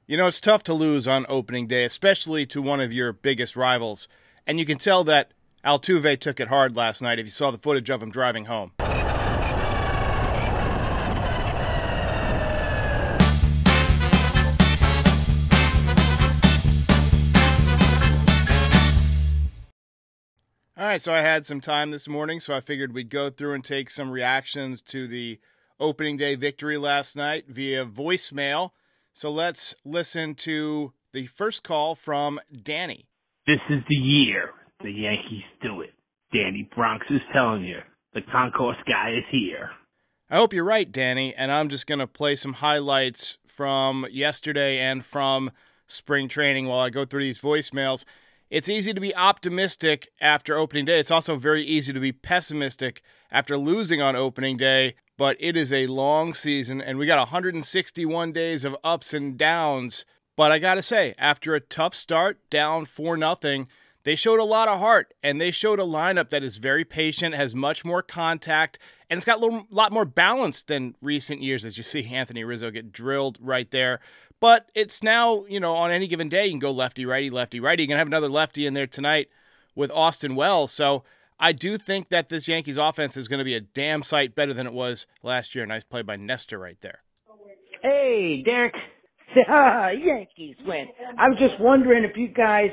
You know, it's tough to lose on opening day, especially to one of your biggest rivals. And you can tell that Altuve took it hard last night if you saw the footage of him driving home. All right, so I had some time this morning, so I figured we'd go through and take some reactions to the opening day victory last night via voicemail. So let's listen to the first call from Danny. This is the year the Yankees do it. Danny Bronx is telling you, the concourse guy is here. I hope you're right, Danny, and I'm just going to play some highlights from yesterday and from spring training while I go through these voicemails. It's easy to be optimistic after opening day. It's also very easy to be pessimistic after losing on opening day, but it is a long season, and we got 161 days of ups and downs. But I got to say, after a tough start, down 4-0, they showed a lot of heart, and they showed a lineup that is very patient, has much more contact, and it's got a lot more balance than recent years, as you see Anthony Rizzo get drilled right there. But it's now, you know, on any given day, you can go lefty-righty, lefty-righty. You're going to have another lefty in there tonight with Austin Wells. So I do think that this Yankees offense is going to be a damn sight better than it was last year. Nice play by Nestor right there. Hey, Derek. Yankees win. I was just wondering if you guys,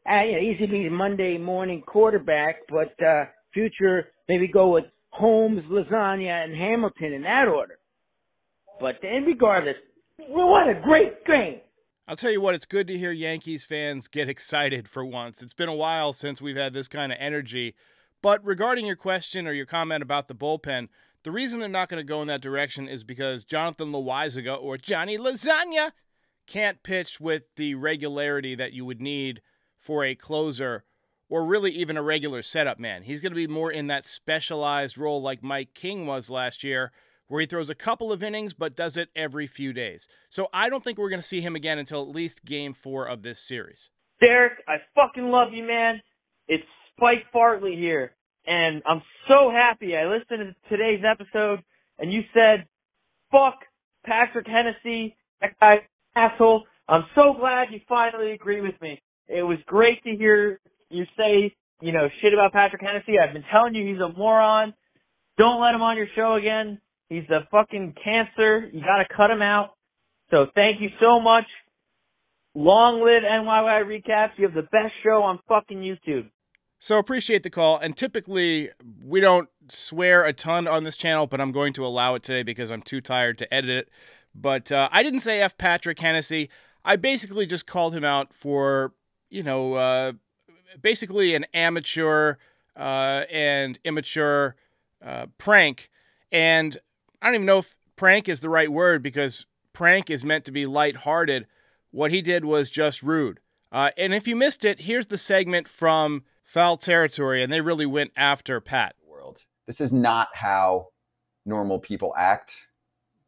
easy to be a Monday morning quarterback, but future maybe go with Holmes, Lasagna, and Hamilton in that order. But regardless, what a great game. I'll tell you what, it's good to hear Yankees fans get excited for once. It's been a while since we've had this kind of energy. But regarding your question or your comment about the bullpen, the reason they're not going to go in that direction is because Jonathan Loaizaga or Johnny Lasagna can't pitch with the regularity that you would need for a closer or really even a regular setup man. He's going to be more in that specialized role like Mike King was last year, where he throws a couple of innings but does it every few days. So I don't think we're going to see him again until at least Game 4 of this series. Derek, I fucking love you, man. It's Spike Bartley here, and I'm so happy. I listened to today's episode, and you said, fuck Patrick Hennessy, that guy's asshole. I'm so glad you finally agree with me. It was great to hear you say, shit about Patrick Hennessy. I've been telling you he's a moron. Don't let him on your show again. He's a fucking cancer. You gotta cut him out. So thank you so much. Long live NYY Recaps. You have the best show on fucking YouTube. So appreciate the call. And typically we don't swear a ton on this channel, but I'm going to allow it today because I'm too tired to edit it. But I didn't say F Patrick Hennessy. I basically just called him out for, basically an amateur and immature prank. And I don't even know if prank is the right word because prank is meant to be lighthearted. What he did was just rude. And if you missed it, here's the segment from Foul Territory, and they really went after Pat. This is not how normal people act.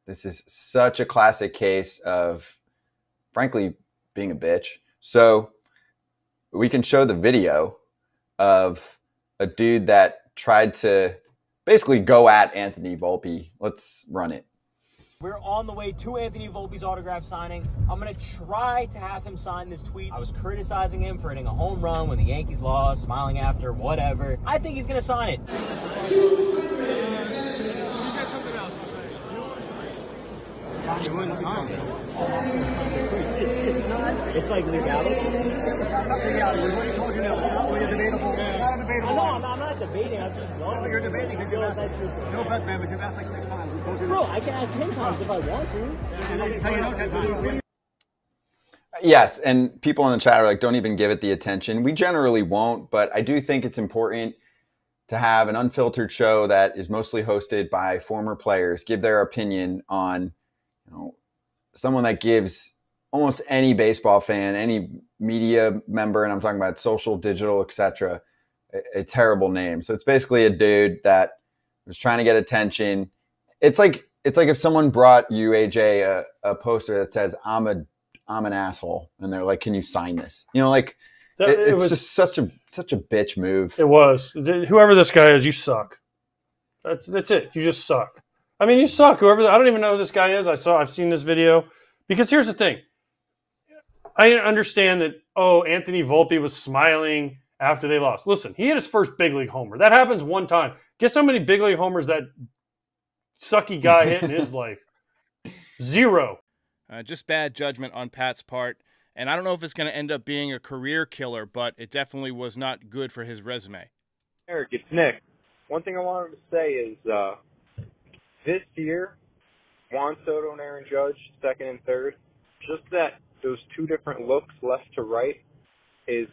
This is such a classic case of, frankly, being a bitch. So we can show the video of a dude that tried to basically go at Anthony Volpe. Let's run it. We're on the way to Anthony Volpe's autograph signing. I'm going to try to have him sign this tweet. I was criticizing him for hitting a home run when the Yankees lost, smiling after, whatever. I think he's going to sign it. He wouldn't sign it. It's like legality. What you told you now. It's not really debatable. It's not debatable. No, I'm not debating. I'm just wondering. You're debating. No offense, man, but you've asked like 6 times. Bro, I can ask 10 times if I want to. Yes, and people in the chat are like, don't even give it the attention. We generally won't, but I do think it's important to have an unfiltered show that is mostly hosted by former players, give their opinion on, someone that gives almost any baseball fan, any media member, and I'm talking about social, digital, etc., a terrible name. So it's basically a dude that was trying to get attention. It's like if someone brought you, AJ, a poster that says I'm an asshole, and they're like, "Can you sign this?" It's just such a bitch move. It was. Whoever this guy is, you suck. That's it. You just suck. I mean, you suck. I don't even know who this guy is. I've seen this video Because here's the thing. I understand that, Anthony Volpe was smiling after they lost. Listen, he hit his first big league homer. That happens one time. Guess how many big league homers that sucky guy hit in his life? 0. Just bad judgment on Pat's part. And I don't know if it's going to end up being a career killer, but it definitely was not good for his resume. Erik, it's Nick. One thing I wanted to say is this year, Juan, Soto, and Aaron Judge, second and third, just that those two different looks left to right is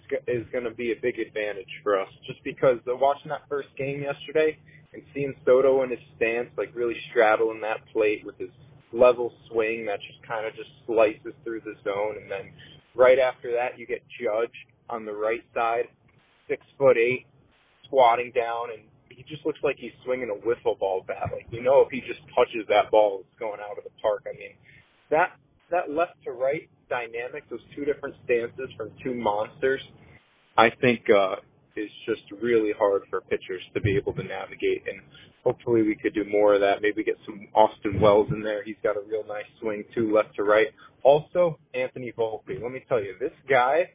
going to be a big advantage for us. Just because watching that first game yesterday and seeing Soto in his stance, like really straddling that plate with his level swing that just kind of just slices through the zone, and then right after that you get Judge on the right side, 6'8", squatting down, and he just looks like he's swinging a wiffle ball bat. Like, if he just touches that ball, it's going out of the park. I mean, that left to right dynamic, those two different stances from two monsters, I think is just really hard for pitchers to be able to navigate, and hopefully we could do more of that. Maybe get some Austin Wells in there. He's got a real nice swing too, left to right. Also, Anthony Volpe. Let me tell you, this guy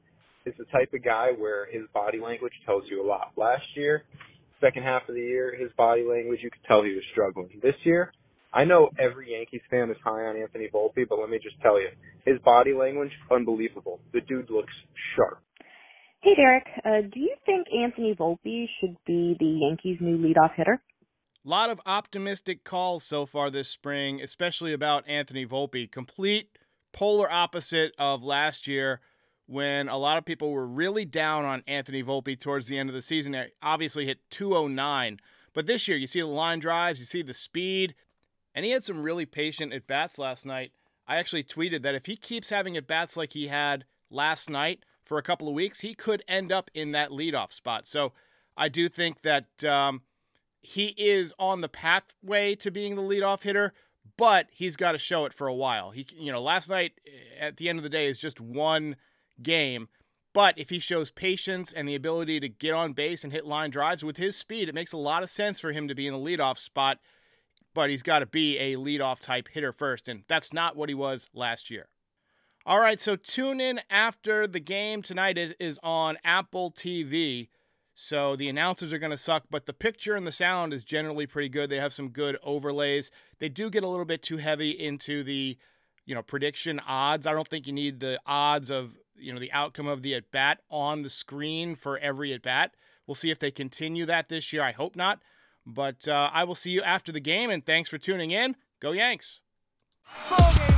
is the type of guy where his body language tells you a lot. Last year, second half of the year, his body language, you could tell he was struggling. This year, I know every Yankees fan is high on Anthony Volpe, but let me just tell you, his body language, unbelievable. The dude looks sharp. Hey, Derek, do you think Anthony Volpe should be the Yankees' new leadoff hitter? A lot of optimistic calls so far this spring, especially about Anthony Volpe. Complete polar opposite of last year when a lot of people were really down on Anthony Volpe towards the end of the season. He obviously hit 209. But this year, you see the line drives, you see the speed, and he had some really patient at-bats last night. I actually tweeted that if he keeps having at-bats like he had last night for a couple of weeks, he could end up in that leadoff spot. So I do think that he is on the pathway to being the leadoff hitter, but he's got to show it for a while. Last night at the end of the day is just one game, but if he shows patience and the ability to get on base and hit line drives with his speed, it makes a lot of sense for him to be in the leadoff spot, but he's got to be a leadoff type hitter first, and that's not what he was last year. All right, so tune in after the game tonight. It is on Apple TV. So the announcers are going to suck, but the picture and the sound is generally pretty good. They have some good overlays. They do get a little bit too heavy into the, prediction odds. I don't think you need the odds of, the outcome of the at-bat on the screen for every at-bat. We'll see if they continue that this year. I hope not. But I will see you after the game, and thanks for tuning in. Go Yanks! Ball game.